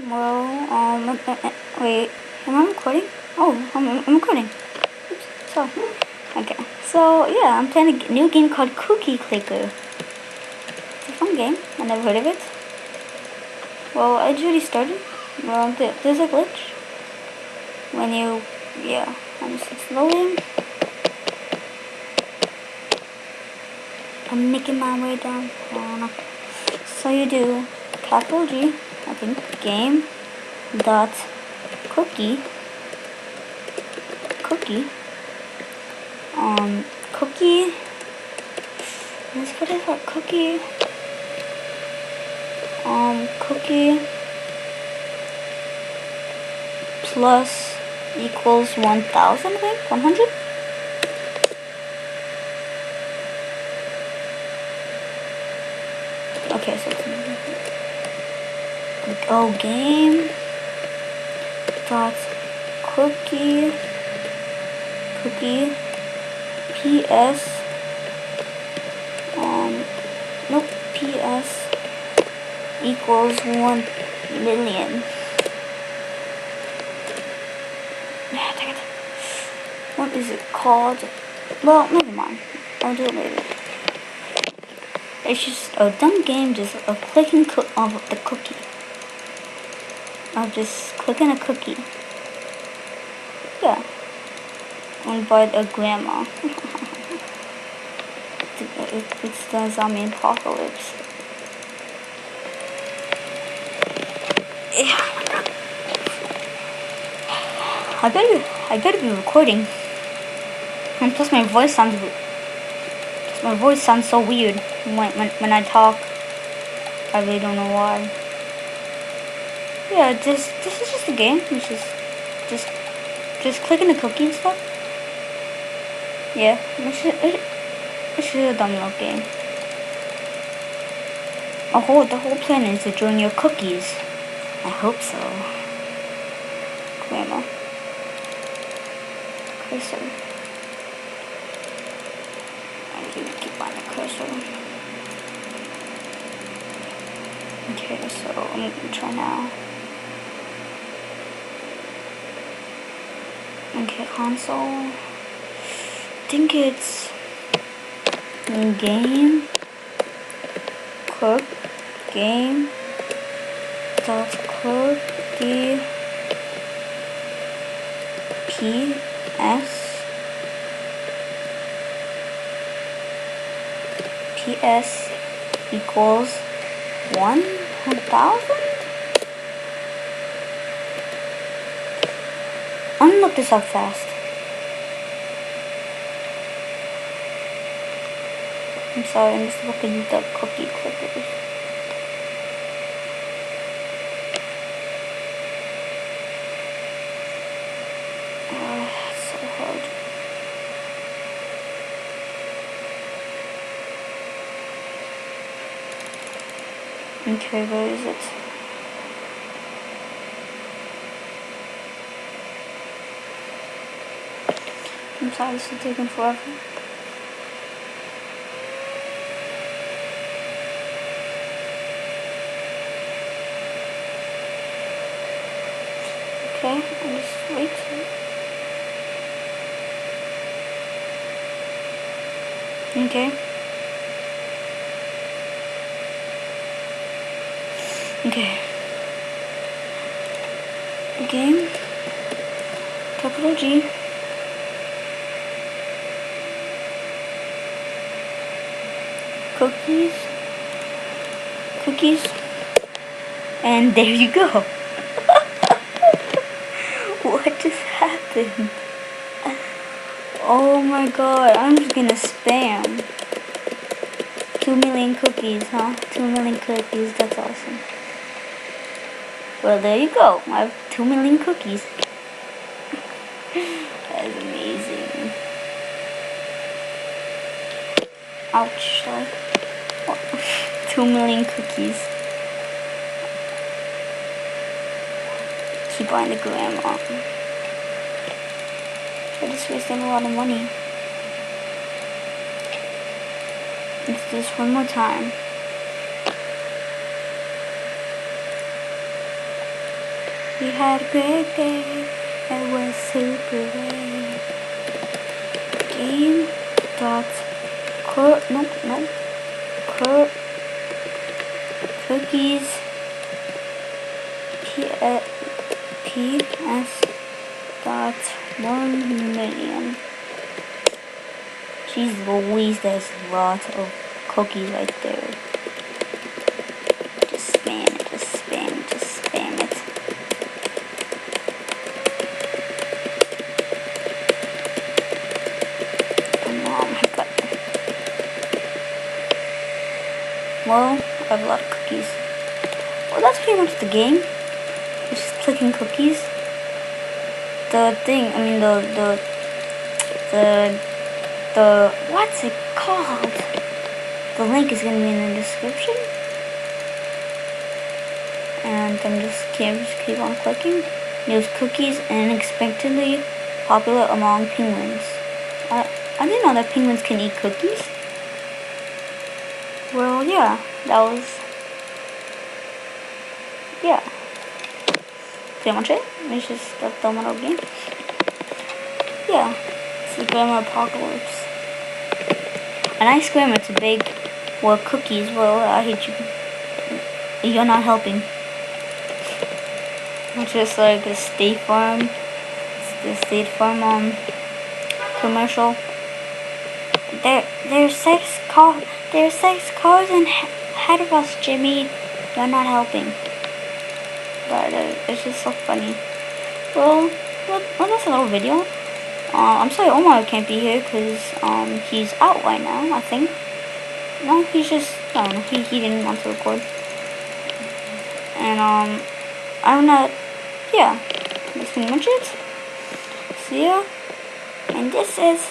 Well, wait, am I recording? Oh, I'm recording. Oops, sorry. Okay, so yeah, I'm playing a new game called Cookie Clicker. It's a fun game. I never heard of it. Well, I just already started. Well, there's a glitch. When you, yeah, it's loading. I'm making my way down. So you do capital G, I think, game dot cookie cookie what is that cookie plus equals 1000, I think 100. Okay, so it's game dot cookie ps nope, ps equals 1,000,000. Dang it. What is it called? Well, never mind. I'll do it later. It's just a dumb game, just of clicking on the cookie. Of just clicking a cookie. Yeah. And by a grandma. It's the zombie apocalypse. Yeah. I better be recording. And plus my voice sounds so weird when I talk. I really don't know why. Yeah, this is just a game. It's just clicking the cookie and stuff. Yeah, it's just a dumb little game. The whole plan is to join your cookies. I hope so. Grandma. Cursor. I keep on the cursor. Okay, so I'm gonna try now. Okay, console. I think it's game dot cookie ps equals 1,000. I'm gonna look this up fast. I'm sorry, I'm just looking at the cookie clickers. It's so hard. Okay, where is it? I'm sorry, this is taking forever. Okay, I'll just wait. Okay. Okay. Game. Capital G. Cookies. And there you go. What just happened? Oh my god, I'm just gonna spam. 2,000,000 cookies, huh? 2,000,000 cookies, that's awesome. Well, there you go. I have 2,000,000 cookies. That's amazing. Ouch. 2,000,000 cookies. Keep buying the grandma. I just wasted a lot of money. Let's do this one more time. We had a great day. It was super great. Game dot cookies ps dot 1,000,000. Jeez Louise, there's a lot of cookies right there. Just spam it, just spam it, just spam it. Oh my god. Well, I have a lot of cookies. Well, that's pretty much the game. It's just clicking cookies. The thing, I mean the what's it called? The link is gonna be in the description. And I'm just keep on clicking. News cookies unexpectedly popular among penguins. I didn't know that penguins can eat cookies. Well, yeah, that was pretty much it. It's just a dumb little game. Yeah, it's the Grandma Apocalypse. An ice cream to bake or cookies. Well, I hate you. You're not helping. It's just like the State Farm. It's the State Farm commercial. There's 6 cars ahead of us, Jimmy. You're not helping. But it's just so funny. Well, that's a little video. I'm sorry Omar can't be here because he's out right now, I think. No, he's just, I don't know, he didn't want to record. And I'm not, yeah, that's pretty much it. See ya. And this is